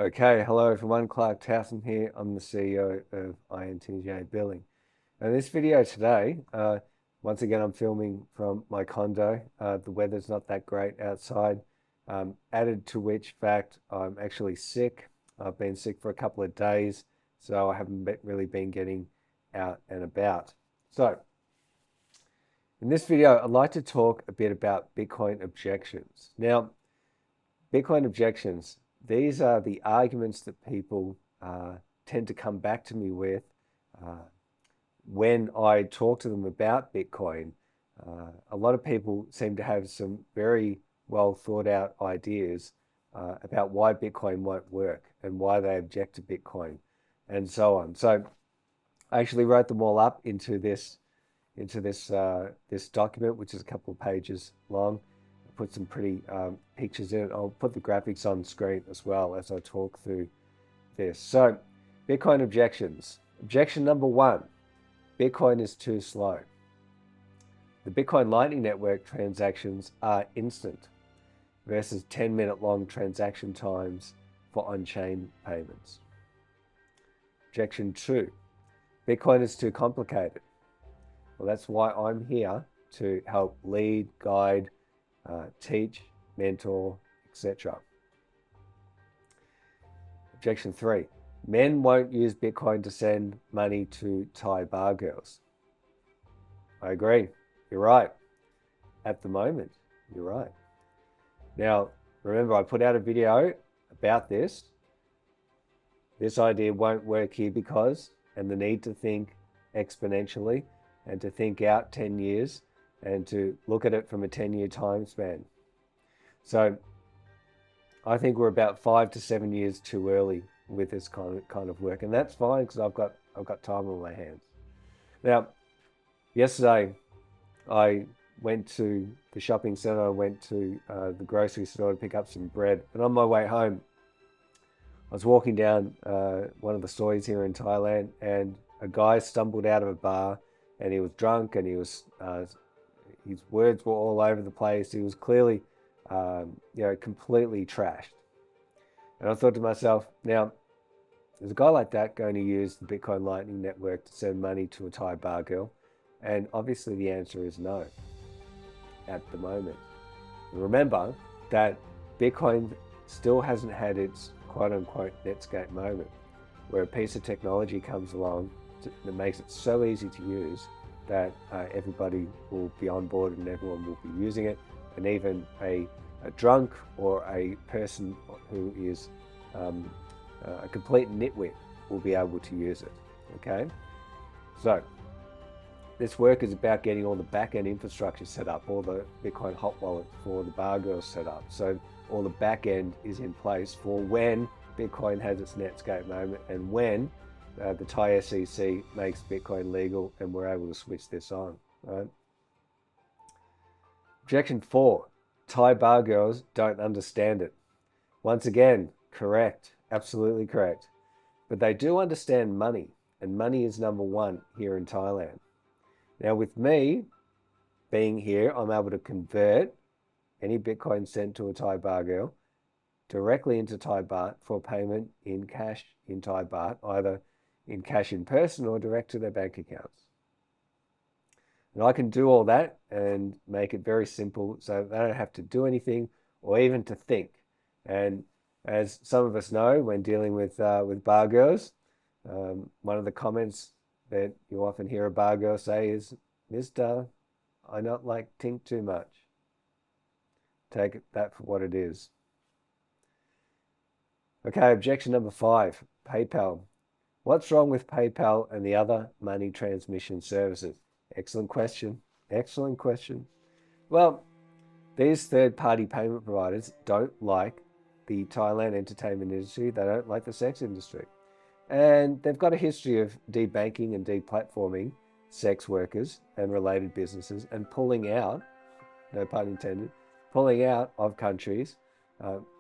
Okay, hello everyone, Clark Towson here. I'm the CEO of INTJ Billing. And this video today, once again, I'm filming from my condo. The weather's not that great outside. Added to which fact, I'm actually sick. I've been sick for a couple of days, so I haven't really been getting out and about. So, in this video, I'd like to talk a bit about Bitcoin objections. Now, Bitcoin objections, these are the arguments that people tend to come back to me with uh, when I talk to them about Bitcoin. A lot of people seem to have some very well thought out ideas about why Bitcoin won't work and why they object to Bitcoin and so on. So I actually wrote them all up into this document, which is a couple of pages long. Put some pretty pictures in it. I'll put the graphics on screen as well as I talk through this. So, Bitcoin objections. Objection number one, Bitcoin is too slow. The Bitcoin Lightning Network transactions are instant versus 10-minute long transaction times for on-chain payments. Objection two, Bitcoin is too complicated. Well, that's why I'm here to help lead, guide, teach, mentor, etc. Objection three, men won't use Bitcoin to send money to Thai bar girls. I agree. You're right. At the moment, you're right. Now, remember, I put out a video about this. This idea won't work here because, and the need to think exponentially and to think out 10 years and to look at it from a 10-year time span. So I think we're about 5 to 7 years too early with this kind of work, and that's fine because I've got time on my hands. Now, yesterday I went to the shopping center. I went to the grocery store to pick up some bread, and on my way home, I was walking down one of the stores here in Thailand, and a guy stumbled out of a bar, and he was drunk, and his words were all over the place. He was clearly, completely trashed. And I thought to myself, now, is a guy like that going to use the Bitcoin Lightning Network to send money to a Thai bar girl? And obviously the answer is no at the moment. Remember that Bitcoin still hasn't had its quote unquote Netscape moment, where a piece of technology comes along that makes it so easy to use that everybody will be on board and everyone will be using it. And even a drunk or a person who is a complete nitwit will be able to use it. Okay? So, this work is about getting all the back-end infrastructure set up, all the Bitcoin hot wallet for the bar girls set up. So all the back-end is in place for when Bitcoin has its Netscape moment and when the Thai SEC makes Bitcoin legal and we're able to switch this on. Right? Objection four, Thai bar girls don't understand it. Once again, correct, absolutely correct. But they do understand money, and money is number one here in Thailand. Now, with me being here, I'm able to convert any Bitcoin sent to a Thai bar girl directly into Thai baht for payment in cash in Thai baht, either in cash in person or direct to their bank accounts. And I can do all that and make it very simple so they don't have to do anything or even to think. And as some of us know, when dealing with bar girls, one of the comments that you often hear a bar girl say is, "Mister, I not like think too much." Take that for what it is. Okay, objection number five, PayPal. What's wrong with PayPal and the other money transmission services? Excellent question. Excellent question. Well, these third-party payment providers don't like the Thailand entertainment industry. They don't like the sex industry. And they've got a history of debanking and deplatforming sex workers and related businesses and pulling out, no pun intended, pulling out of countries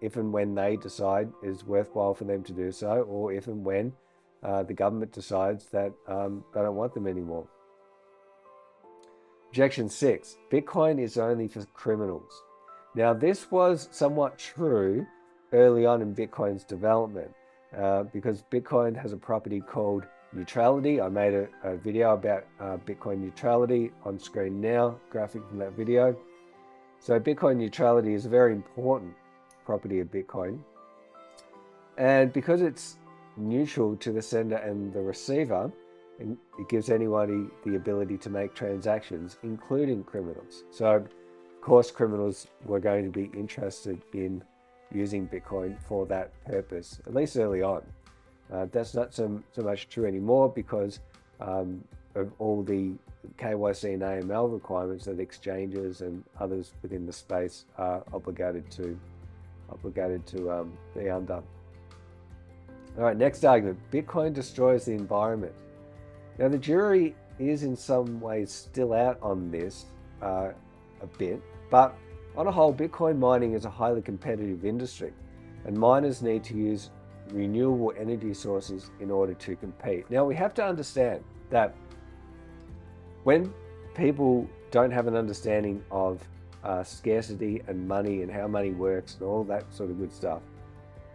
if and when they decide is worthwhile for them to do so, or if and when the government decides that they don't want them anymore. Objection six, Bitcoin is only for criminals. Now, this was somewhat true early on in Bitcoin's development, because Bitcoin has a property called neutrality. I made a video about Bitcoin neutrality on screen now, graphic from that video. So Bitcoin neutrality is a very important property of Bitcoin. And because it's neutral to the sender and the receiver, it gives anybody the ability to make transactions, including criminals. So, of course, criminals were going to be interested in using Bitcoin for that purpose, at least early on. That's not so much true anymore because of all the KYC and AML requirements that exchanges and others within the space are obligated to be under. All right, next argument. Bitcoin destroys the environment. Now, the jury is in some ways still out on this a bit, but on a whole, Bitcoin mining is a highly competitive industry, and miners need to use renewable energy sources in order to compete. Now, we have to understand that when people don't have an understanding of scarcity and money and how money works and all that sort of good stuff,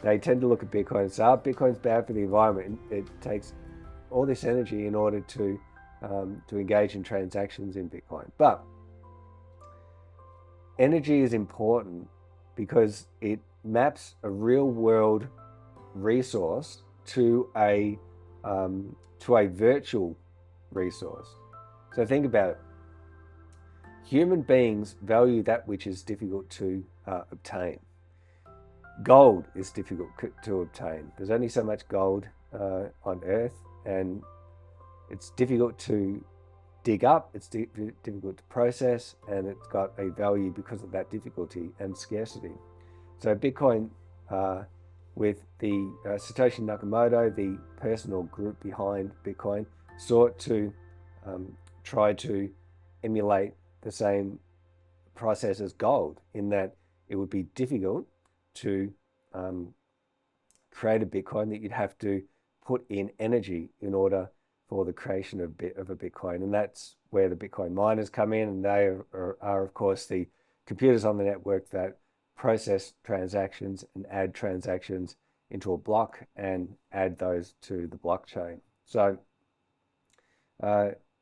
they tend to look at Bitcoin and say, oh, Bitcoin's bad for the environment. It takes all this energy in order to engage in transactions in Bitcoin. But energy is important because it maps a real world resource to a virtual resource. So think about it. Human beings value that which is difficult to obtain. Gold is difficult to obtain. There's only so much gold on Earth, and it's difficult to dig up, it's difficult to process, and it's got a value because of that difficulty and scarcity. So Bitcoin, with the Satoshi Nakamoto, the personal group behind Bitcoin, sought to try to emulate the same process as gold, in that it would be difficult to create a Bitcoin, that you'd have to put in energy in order for the creation of a Bitcoin. And that's where the Bitcoin miners come in, and they are of course the computers on the network that process transactions and add transactions into a block and add those to the blockchain. So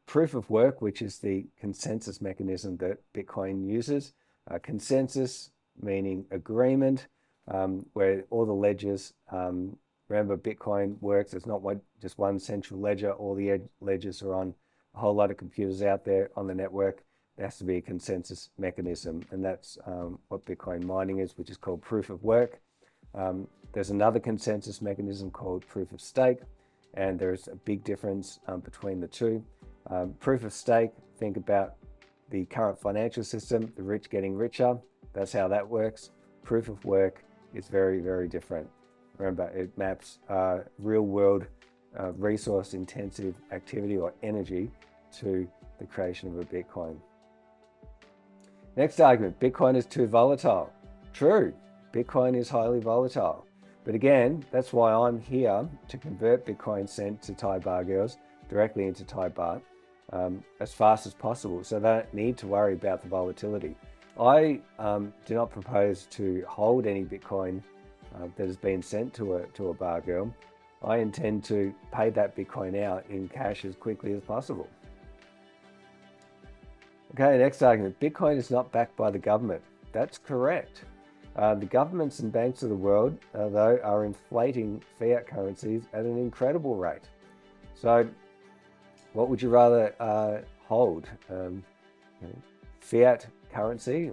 proof of work, which is the consensus mechanism that Bitcoin uses, consensus meaning agreement, where all the ledgers, remember Bitcoin works, it's not just one central ledger, all the ledgers are on a whole lot of computers out there on the network. There has to be a consensus mechanism, and that's what Bitcoin mining is, which is called proof of work. There's another consensus mechanism called proof of stake, and there's a big difference between the two. Proof of stake, think about the current financial system, the rich getting richer. That's how that works. Proof of work is very, very different. Remember, it maps real world resource intensive activity or energy to the creation of a Bitcoin. Next argument, Bitcoin is too volatile. True, Bitcoin is highly volatile. But again, that's why I'm here to convert Bitcoin sent to Thai baht girls directly into Thai baht as fast as possible, so they don't need to worry about the volatility. I do not propose to hold any Bitcoin that has been sent to a bar girl. I intend to pay that Bitcoin out in cash as quickly as possible. Okay, next argument. Bitcoin is not backed by the government. That's correct. The governments and banks of the world, though, are inflating fiat currencies at an incredible rate. So what would you rather hold? Fiat currency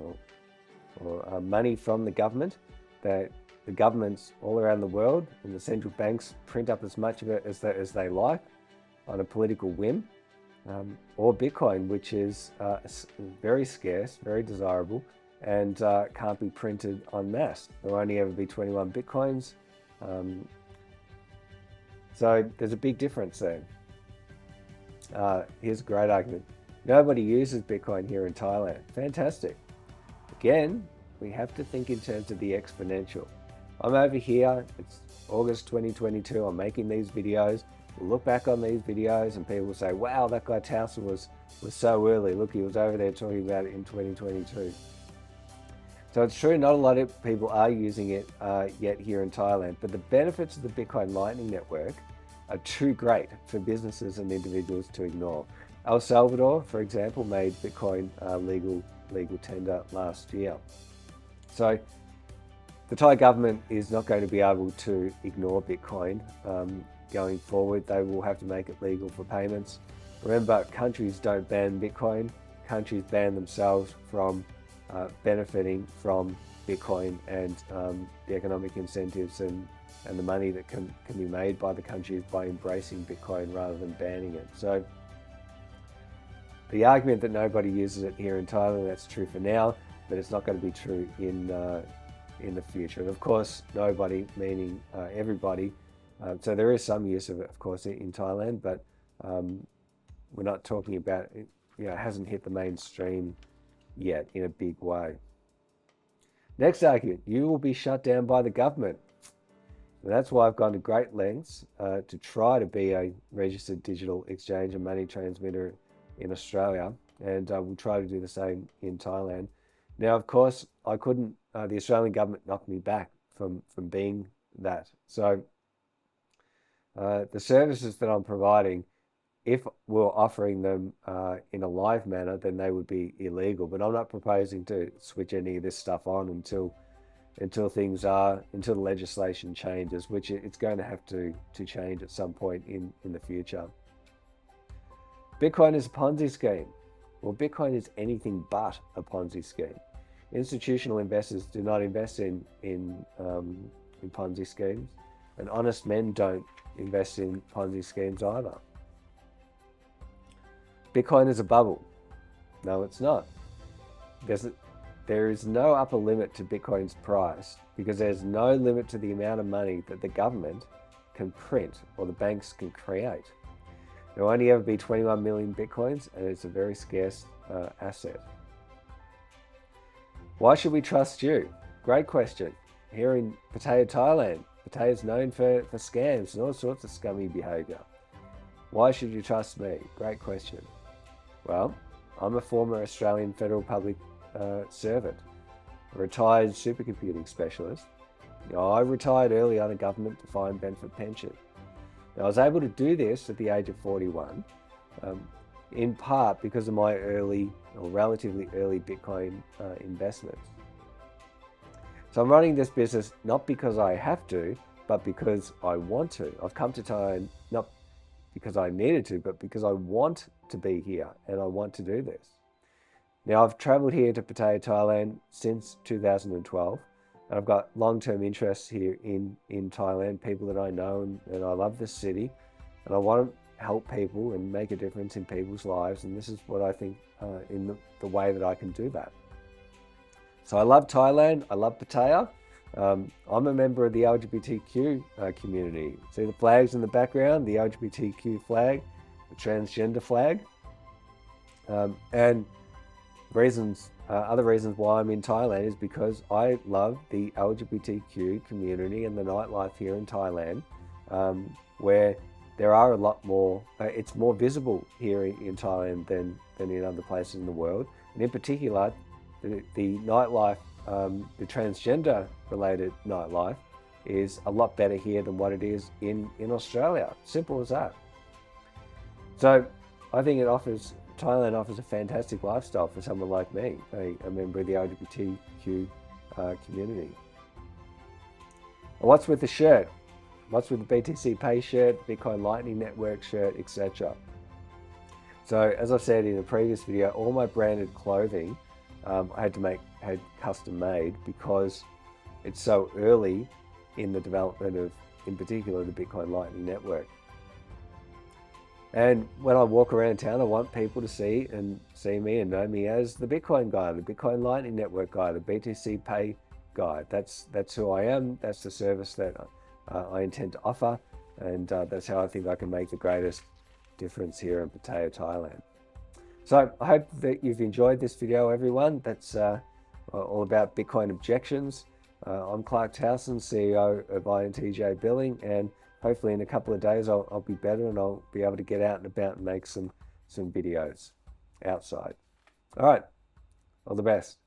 or money from the government that the governments all around the world and the central banks print up as much of it as they like on a political whim, or Bitcoin, which is very scarce, very desirable, and can't be printed en masse. There'll only ever be 21 Bitcoins. So there's a big difference there. Here's a great argument. Nobody uses Bitcoin here in Thailand. Fantastic. Again, we have to think in terms of the exponential. I'm over here, it's August 2022, I'm making these videos. We'll look back on these videos and people will say, wow, that guy Towson was so early. Look, he was over there talking about it in 2022. So it's true, not a lot of people are using it yet here in Thailand, but the benefits of the Bitcoin Lightning Network are too great for businesses and individuals to ignore. El Salvador, for example, made Bitcoin legal tender last year. So the Thai government is not going to be able to ignore Bitcoin going forward. They will have to make it legal for payments. Remember, countries don't ban Bitcoin. Countries ban themselves from benefiting from Bitcoin and the economic incentives and the money that can be made by the countries by embracing Bitcoin rather than banning it. So the argument that nobody uses it here in Thailand, that's true for now, but it's not going to be true in the future. And of course, nobody meaning everybody. So there is some use of it, of course, in Thailand, but we're not talking about it. It hasn't hit the mainstream yet in a big way. Next argument: you will be shut down by the government. And that's why I've gone to great lengths to try to be a registered digital exchange and money transmitter in Australia, and we'll try to do the same in Thailand. Now, of course, I couldn't. The Australian government knocked me back from being that. So the services that I'm providing, if we're offering them in a live manner, then they would be illegal. But I'm not proposing to switch any of this stuff on until the legislation changes, which it's going to have to change at some point in the future. Bitcoin is a Ponzi scheme. Well, Bitcoin is anything but a Ponzi scheme. Institutional investors do not invest in Ponzi schemes, and honest men don't invest in Ponzi schemes either. Bitcoin is a bubble. No, it's not. There is no upper limit to Bitcoin's price because there's no limit to the amount of money that the government can print or the banks can create. There will only ever be 21 million Bitcoins, and it's a very scarce asset. Why should we trust you? Great question. Here in Pattaya, Thailand, Pattaya is known for scams and all sorts of scummy behavior. Why should you trust me? Great question. Well, I'm a former Australian Federal Public Servant, a retired supercomputing specialist. I retired early on a government-defined benefit pension. Now, I was able to do this at the age of 41, in part because of my relatively early Bitcoin investments. So I'm running this business not because I have to, but because I want to. I've come to Thailand not because I needed to, but because I want to be here and I want to do this. Now, I've traveled here to Pattaya, Thailand since 2012, and I've got long-term interests here in Thailand, people that I know, and I love this city, and I want to help people and make a difference in people's lives, and this is what I think in the way that I can do that. So I love Thailand, I love Pattaya. I'm a member of the LGBTQ community. See the flags in the background, the LGBTQ flag, the transgender flag, and other reasons why I'm in Thailand is because I love the LGBTQ community and the nightlife here in Thailand, where there are a lot more, it's more visible here in Thailand than in other places in the world. And in particular, the nightlife, the transgender related nightlife is a lot better here than what it is in Australia. Simple as that. So I think Thailand offers a fantastic lifestyle for someone like me, a member of the LGBTQ community. And what's with the shirt? What's with the BTC Pay shirt, Bitcoin Lightning Network shirt, etc.? So as I said in a previous video, all my branded clothing I had custom made because it's so early in the development of, in particular, the Bitcoin Lightning Network. And when I walk around town, I want people to see me and know me as the Bitcoin guy, the Bitcoin Lightning Network guy, the BTC Pay guy. That's who I am. That's the service that I intend to offer, and that's how I think I can make the greatest difference here in Pattaya, Thailand. So I hope that you've enjoyed this video, everyone. That's all about Bitcoin objections. I'm Clark Towson, CEO of INTJ Billing, and hopefully in a couple of days I'll be better and I'll be able to get out and about and make some videos outside. All right, all the best.